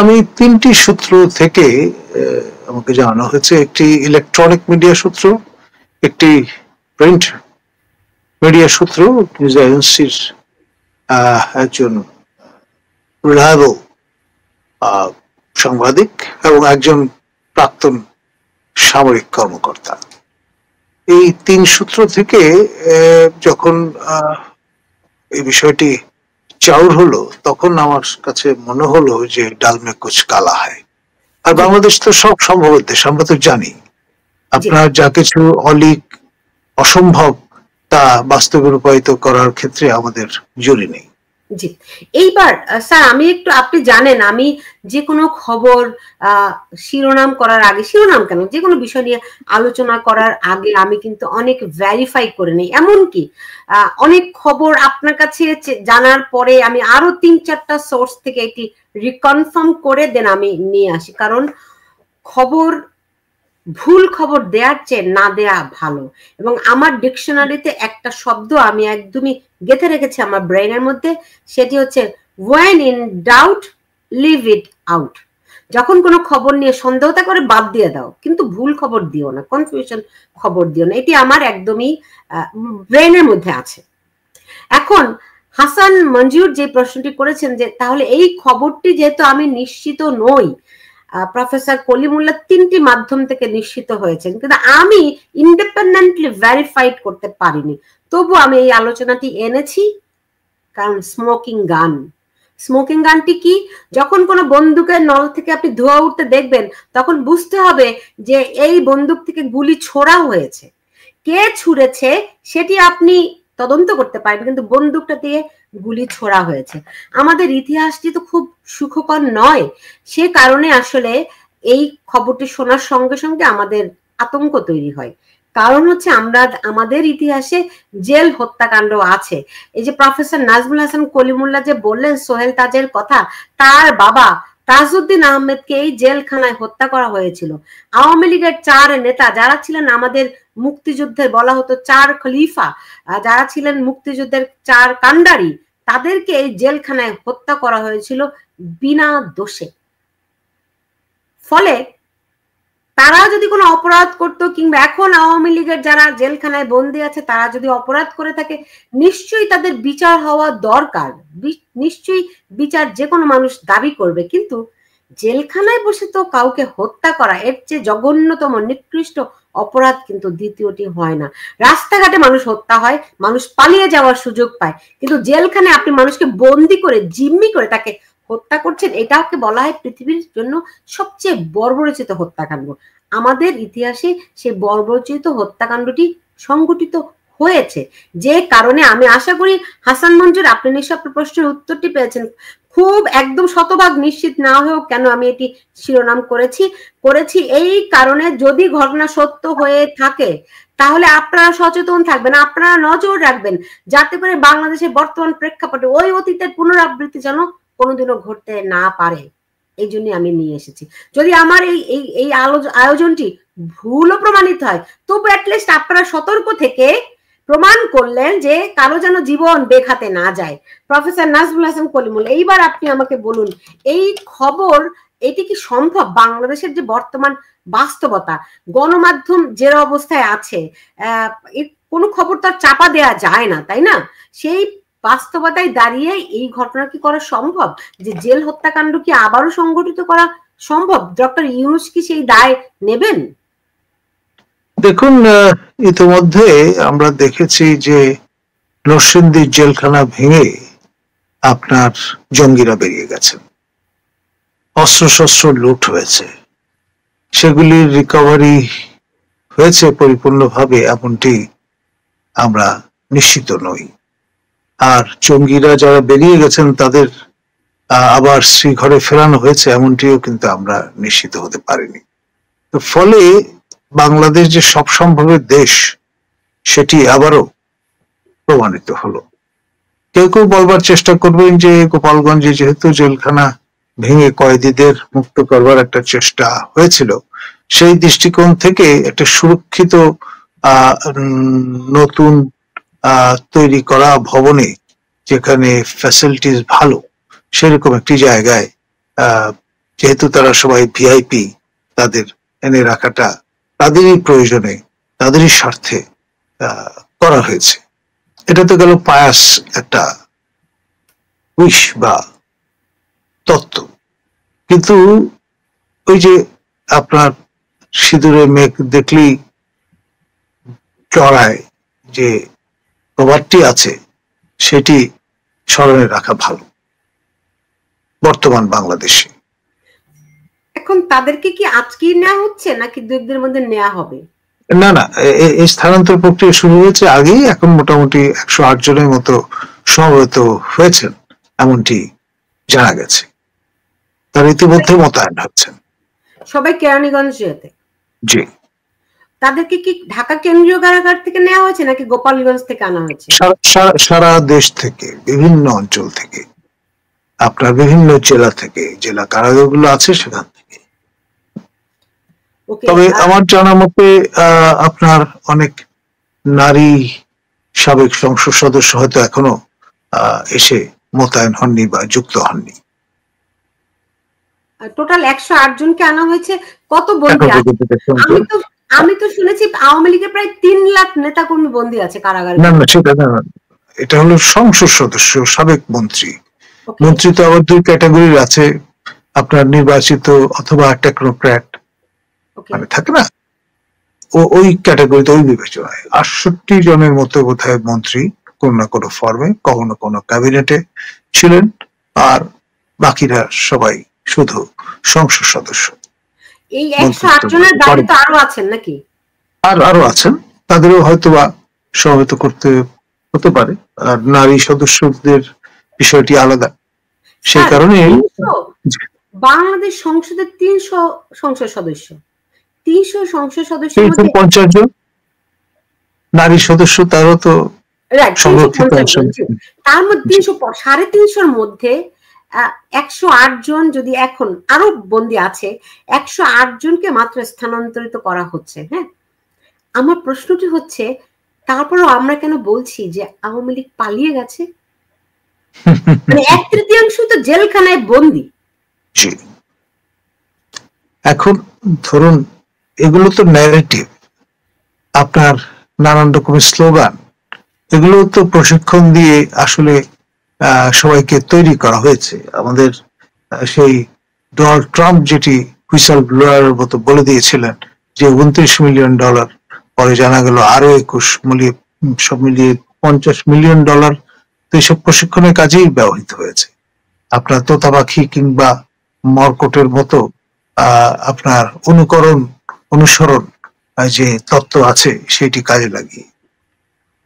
আমি তিনটি সূত্র থেকে আমাকে জানানো হয়েছে। একটি ইলেকট্রনিক মিডিয়া সূত্র, একটি প্রিন্ট মিডিয়া সূত্র, নিউজ এজেন্সির একজন রিলায়েবল সাংবাদিক এবং একজন প্রাক্তন সামরিক কর্মকর্তা। এই তিন সূত্র থেকে যখন এই বিষয়টি চাউর হলো, তখন আমার কাছে মনে হলো যে ডাল মে কুছ কালা হয়। আর বাংলাদেশ তো সব সম্ভবের দেশ, আমরা তো জানি আপনার যা কিছু অলিক অসম্ভব তা বাস্তবে রূপায়িত করার ক্ষেত্রে আমাদের জুড়ি নেই। জি, এইবার স্যার আমি একটু, আপনি জানেন আমি যে কোনো খবর শিরোনাম করার আগে, শিরোনাম কেন, যে কোনো বিষয় নিয়ে আলোচনা করার আগে আমি কিন্তু অনেক ভেরিফাই করে নেই। এমনকি অনেক খবর আপনার কাছে জানার পরে আমি আরো 3-4টা সোর্স থেকে এটি রিকনফার্ম করে দেন আমি নিয়ে আসি। কারণ খবর, ভুল খবর দেওয়ার চেয়ে না দেয়া ভালো। এবং আমার ডিকশনারিতে একটা শব্দ আমি একদমই গেঁথে রেখেছি আমার ব্রেনের মধ্যে, সেটি হচ্ছে when in doubt leave it out। যখন কোনো খবর নিয়ে সন্দেহতা করে বাদ দিয়ে দাও, কিন্তু ভুল খবর দিও না, কনফিউশন খবর দিও না। এটি আমার একদমই ব্রেনের মধ্যে আছে। এখন হাসান মঞ্জুর যে প্রশ্নটি করেছেন যে তাহলে এই খবরটি যেহেতু আমি নিশ্চিত নই, প্রফেসর কলিমুল্লাহ 3টি মাধ্যম থেকে নিশ্চিত হয়েছেন, কিন্তু আমি ইন্ডিপেন্ডেন্টলি ভেরিফাইড করতে পারিনি, তবু আমি এই আলোচনাটি এনেছি। কারণ স্মোকিং গানটি কি? যখন কোনো বন্দুকের নল থেকে আপনি ধোঁয়া উঠতে দেখবেন, তখন বুঝতে হবে যে এই বন্দুক থেকে গুলি ছোড়া হয়েছে। কে ছুড়েছে সেটি আপনি তদন্ত করতে পারবেন, কিন্তু বন্দুকটা দিয়ে গুলি ছোড়া হয়েছে। আমাদের ইতিহাসটি তো খুব সুখকর নয়, সে কারণে আসলে এই খবরটি শোনার সঙ্গে সঙ্গে আমাদের আতঙ্ক তৈরি হয়। কারণ হচ্ছে আমাদের ইতিহাসে জেল হত্যাকাণ্ড আছে। এই যে প্রফেসর নাজমুল হাসান কলিমুল্লাহ যে বললেন সোহেল তাজের কথা, তার বাবা তাজউদ্দিন আহমেদকে এই জেলখানায় হত্যা করা হয়েছিল। আওয়ামী লীগের 4 নেতা যারা ছিলেন আমাদের মুক্তিযুদ্ধের, বলা হতো 4 খলিফা, যারা ছিলেন মুক্তিযুদ্ধের 4 কাণ্ডারি, তাদেরকে এই জেলখানায় হত্যা করা হয়েছিল বিনা দোষে। ফলে তারা যদি কোনো অপরাধ করতো, কিংবা এখন আওয়ামী লীগের যারা জেলখানায় বন্দী আছে তারা যদি অপরাধ করে থাকে, নিশ্চয়ই তাদের বিচার হওয়া দরকার, নিশ্চয়ই বিচার যে কোনো মানুষ দাবি করবে। কিন্তু জেলখানায় বসে তো কাউকে হত্যা করা, এর চেয়ে জঘন্যতম নিকৃষ্ট অপরাধ কিন্তু দ্বিতীয়টি হয় না। রাস্তাঘাটে মানুষ হত্যা হয়, মানুষ পালিয়ে যাওয়ার সুযোগ পায়, কিন্তু জেলখানায় আপনি মানুষকে বন্দি করে জিম্মি করে তাকে হত্যা করছেন, এটাকে বলা হয় পৃথিবীর জন্য সবচেয়ে বর্বরচিত হত্যাকাণ্ড। আমাদের ইতিহাসে সেই বর্বরচিত হত্যাকাণ্ডটি সংঘটিত হয়েছে, যে কারণে আমি আশা করি হাসান মঞ্জুর আপনি নিশ্চয় আপনার প্রশ্নের উত্তরটি পেয়েছেন। খুব একদম শতভাগ নিশ্চিত না হয়েও কেন আমি এটি শিরোনাম করেছি এই কারণে, যদি ঘটনা সত্য হয়ে থাকে তাহলে আপনারা সচেতন থাকবেন, আপনারা নজর রাখবেন, যাতে করে বাংলাদেশের বর্তমান প্রেক্ষাপটে ওই অতীতের পুনরাবৃত্তি যেন কোনোদিনও ঘটতে না পারে। এই জন্য আমি নিয়ে এসেছি। যদি আমার এই আয়োজনটি ভুলও প্রমাণিত হয়, তবু অ্যাটলিস্ট আপনারা সতর্ক থেকে প্রমাণ করলেন যে কারো যেন জীবন বেখাতে না যায়। প্রফেসর নাজমুল হাসান কলিমুল্লাহ, এইবার আপনি আমাকে বলুন, এই খবর এটি কি সম্ভব? বাংলাদেশের যে বর্তমান বাস্তবতা, গণমাধ্যম যে অবস্থায় আছে, কোনো খবর তো চাপা দেয়া যায় না, তাই না? সেই বাস্তবতায় দাঁড়িয়ে এই ঘটনা কি করা সম্ভব? যে জেল হত্যাকাণ্ড কি আবারও সংগঠিত করা সম্ভব? ডক্টর ইউনূস কি সেই দায় নেবেন? দেখুন, ইতিমধ্যে আমরা দেখেছি যে নরসিংদীর জেলখানা ভেঙে আপনার জঙ্গিরা বেরিয়ে গেছেন, অস্ত্রশস্ত্র লুট হয়েছে, সেগুলির রিকভারি হয়েছে পরিপূর্ণভাবে এমনটি আমরা নিশ্চিত নই। আর জঙ্গিরা যারা বেরিয়ে গেছেন তাদের আবার শ্রীঘরে ফেরানো হয়েছে এমনটিও কিন্তু আমরা নিশ্চিত হতে পারিনি। তো ফলে বাংলাদেশ যে সব সম্ভবের দেশ সেটি আবারও প্রমাণিত হলো। কেউ কেউ বলবার চেষ্টা করবেন যে গোপালগঞ্জে যেহেতু জেলখানা ভেঙে কয়েদিদের মুক্ত করবার একটা চেষ্টা হয়েছিল, সেই দৃষ্টিকোণ থেকে একটা সুরক্ষিত নতুন তৈরি করা ভবনে, যেখানে ফ্যাসিলিটিস ভালো, সেরকম একটি জায়গায় যেহেতু তারা সবাই ভিআইপি, তাদের এনে রাখাটা তাদেরই প্রয়োজনে, তাদেরই স্বার্থে করা হয়েছে। এটা তো গেল পায়াস একটা উইশ বা তত্ত্ব। কিন্তু ওই যে আপনার সিঁদুরে মেঘ দেখলেই চড়ায় যে প্রবাদটি আছে, সেটি স্মরণে রাখা ভালো বর্তমান বাংলাদেশে। এখন তাদেরকে কি আজকেই নেওয়া হচ্ছে নাকি 2 দিনের মধ্যে নেওয়া হবে? না না, এই স্থানান্তর প্রক্রিয়া শুরু হয়েছে আগেই। এখন মোটামুটি 108 জনের মতো সমবেত হয়েছেন এমনটি জানা গেছে। তার ইতিমধ্যে মোতায়েন হচ্ছেন সবাই কেরানীগঞ্জ যেতে। জি। তাদেরকে কি ঢাকা কেন্দ্রীয় কারাগার থেকে নেওয়া হয়েছে নাকি গোপালগঞ্জ থেকে আনা হয়েছে? সারা দেশ থেকে, বিভিন্ন অঞ্চল থেকে, আপনার বিভিন্ন জেলা থেকে, জেলা কারাগারগুলো আছে সেখান থেকে। তবে আমার জানা মতে আপনার অনেক নারী সাবেক সংসদ সদস্য হয়তো এখনো এসে মোতায়েন হননি বা যুক্ত হননি। টোটাল 108 জনকে আনা হয়েছে। কত বন্দী আছে? আমি তো শুনেছি আওয়ামী লীগের প্রায় 3 লাখ নেতাকর্মী বন্দী আছে কারাগারে। না না, সেটা না, এটা হলো সংসদ সদস্য, সাবেক মন্ত্রী। মন্ত্রী তো আবার 2 ক্যাটাগরির আছে, আপনার নির্বাচিত অথবা টেকনোক্র্যাট, মানে থাকে না, ওই ক্যাটাগরিতে, ওই বিবেচনায় 68 জনের মতো বোধহয় মন্ত্রী কোন না কোনো ফর্মে, কখনো কোনো ক্যাবিনেটে ছিলেন, আর বাকিরা সবাই শুধু সংসদ সদস্য। এই 108 জনের বাইরে তো আরো আছেন নাকি? আরো আছেন, তাদেরও হয়তোবা সমবেত করতে হতে পারে। আর নারী সদস্যদের বিষয়টি আলাদা, সেই কারণে বাংলাদেশ সংসদের 300 সংসদ সদস্য, 300 সংসদ সদস্যের মধ্যে 50 জন নারী সদস্য, তারও তো সংরক্ষিত অংশ। তার মধ্যে 300-350 মধ্যে 108 জন, যদি এখন আরো বন্দী আছে, 108 জনকে মাত্র স্থানান্তরিত করা হচ্ছে। হ্যাঁ, আমার প্রশ্নটি হচ্ছে, তারপরও আমরা কেন বলছি যে আওয়ামী লীগ পালিয়ে গেছে? মানে 1/3 তো জেলখানায় বন্দী। এখন ধরুন, এগুলো তো ন্যারেটিভ, আপনার নানান রকমের স্লোগান, এগুলো তো প্রশিক্ষণ দিয়ে আসলে সবাইকে তৈরি করা হয়েছে। আমাদের সেই ডোনাল্ড ট্রাম্প যেটি হুইসেল ব্লোয়ারের মতো বলে দিয়েছিলেন যে $29 মিলিয়ন, পরে জানা গেল আরো 21 মিলিয়ন, সব মিলিয়ে $50 মিলিয়ন তো এইসব প্রশিক্ষণের কাজেই ব্যবহৃত হয়েছে। আপনার তোতাপাখি কিংবা মর্কটের মতো আপনার অনুসরণ যে তত্ত্ব আছে সেটি কাজে লাগিয়ে,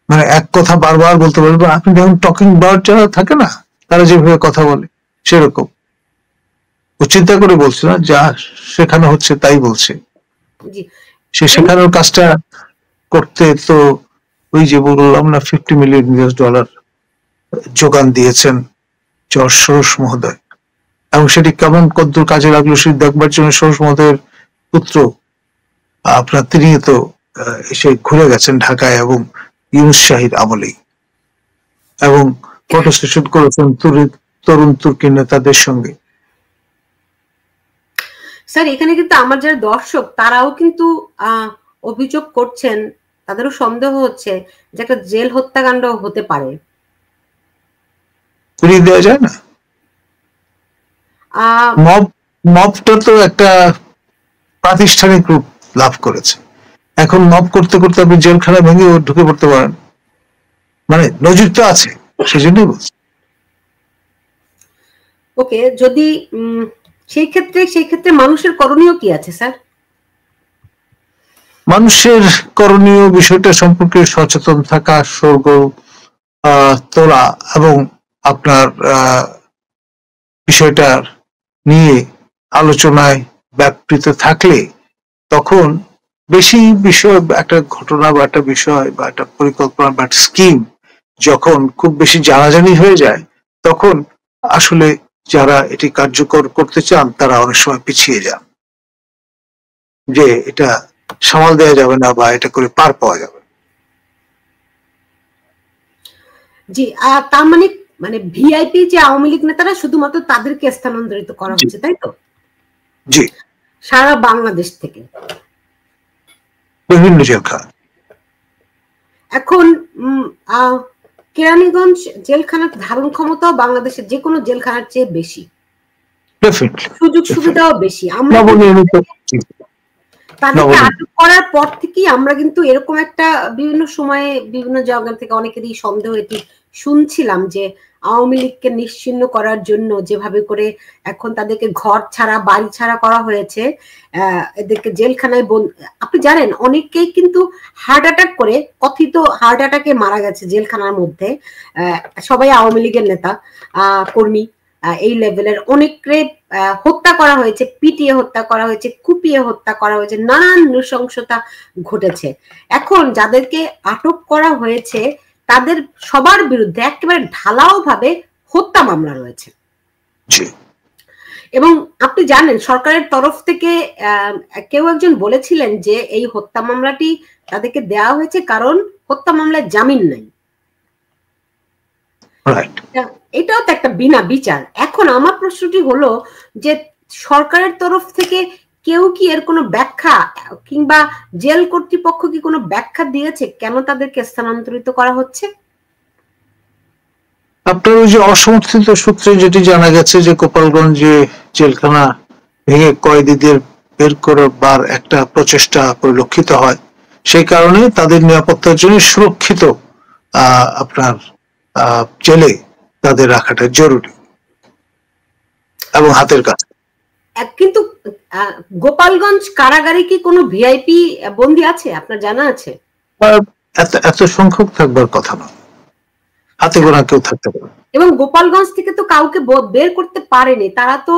মানে এক কথা বারবার বলতে পারবেন। আপনি যেমন টকিং বার্ড যারা থাকে না, তারা যেভাবে কথা বলে সেরকম, ও চিন্তা করে বলছে না, যা শেখানো হচ্ছে তাই বলছে। সে শেখানোর কাজটা করতে তো ওই যে বললাম না, $50 মিলিয়ন যোগান দিয়েছেন জর্জ সোরস মহোদয়, এবং সেটি কেমন কদ্দূর কাজে লাগলো সেটি দেখবার জন্য সোরস মহোদয়ের পুত্র আপনার তিনি তো এসে ঘুরে গেছেন ঢাকায় এবং ইউনুস শাহীর আমলেই, এবং ফটো সেশন করেছেন তরুণ তুর্কি নেতাদের সঙ্গে। স্যার, এখানে কিন্তু আমার যারা দর্শক তারাও কিন্তু অভিযোগ করছেন, তাদেরও সন্দেহ হচ্ছে যে একটা জেল হত্যাকাণ্ড হতে পারে। উড়িয়ে দেওয়া যায় না? মবটা তো একটা প্রাতিষ্ঠানিক রূপ লাভ করেছে। এখন মব করতে করতে আপনি জেলখানা ভেঙে ঢুকে পড়তে পারেন, মানে নজির তো আছে, সেজন্যই বলছি। ওকে, যদি সেই ক্ষেত্রে মানুষের করণীয় কি আছে স্যার? মানুষের করণীয় বিষয়টা সম্পর্কে সচেতন থাকা, সরগোল তোলা, এবং আপনার বিষয়টা নিয়ে আলোচনায় ব্যাপৃত থাকলে তখন বেশি বিষয়, একটা ঘটনা বা একটা বিষয় বা একটা পরিকল্পনা বা একটা স্কিম যখন খুব বেশি জানাজানি হয়ে যায়, তখন আসলে যারা এটি কার্যকর করতে চান তারা অনেক সময় পিছিয়ে যান, যে এটা সামাল দেওয়া যাবে না বা এটা করে পার পাওয়া যাবে। জি, তার মানে ভিআইপি যে আওয়ামী লীগ নেতারা শুধুমাত্র তাদেরকে স্থানান্তরিত করা হচ্ছে, তাই তো? জি, সারা বাংলাদেশ থেকে, বিভিন্ন জেলখানা। এখন কেরানীগঞ্জ জেলখানার ধারণ ক্ষমতাও বাংলাদেশের যে কোনো জেলখানার চেয়ে বেশি, সুযোগ সুবিধাও বেশি। আমরা তাদেরকে আটক করার পর থেকেই আমরা কিন্তু এরকম একটা বিভিন্ন সময়ে বিভিন্ন জায়গা থেকে অনেকেরই সন্দেহ এটি শুনছিলাম যে আওয়ামী লীগকে নিশ্চিহ্ন করার জন্য যেভাবে করে এখন তাদেরকে ঘর ছাড়া বাড়ি ছাড়া করা হয়েছে, এদেরকে জেলখানায় আপনি জানেন অনেকেই কিন্তু হার্ট অ্যাটাক করে, কথিত হার্ট অ্যাটাকে মারা গেছে জেলখানার মধ্যে, সবাই আওয়ামী লীগের নেতা কর্মী। এই লেভেলের অনেককে হত্যা করা হয়েছে, পিটিয়ে হত্যা করা হয়েছে, কুপিয়ে হত্যা করা হয়েছে, নানান নৃশংসতা ঘটেছে। এখন যাদেরকে আটক করা হয়েছে তাদের সবার বিরুদ্ধে একেবারে ঢালাও ভাবে হত্যা মামলা রয়েছে। এবং আপনি জানেন সরকারের তরফ থেকে কেউ একজন বলেছিলেন যে এই হত্যা মামলাটি তাদেরকে দেওয়া হয়েছে কারণ হত্যা মামলায় জামিন নাই। এটাও তো একটা বিনা বিচার। এখন আমার প্রশ্নটি হলো যে সরকারের তরফ থেকে কেউ কি এর কোনো ব্যাখ্যা কিংবা জেল কর্তৃপক্ষ কি কোনো ব্যাখ্যা দিয়েছে কেন তাদেরকে স্থানান্তরিত করা হচ্ছে? আপনার ওই যে অসমর্থিত সূত্রে যেটি জানা গেছে যে গোপালগঞ্জে জেলখানা ভেঙে কয়েদিদের বের করবার একটা প্রচেষ্টা পরিলক্ষিত হয়, সেই কারণে তাদের নিরাপত্তার জন্য সুরক্ষিত আপনার জেলে তাদের রাখাটা জরুরি এবং হাতের কাছে। কিন্তু গোপালগঞ্জ কারাগারে কি কোনো ভিআইপি বন্দী আছে আপনার জানা আছে? এত সংখ্যক থাকবার কথা না, হাতে গোনা কেউ থাকতে পারে। এবং গোপালগঞ্জ থেকে তো কাউকে বের করতে পারেনি, তারা তো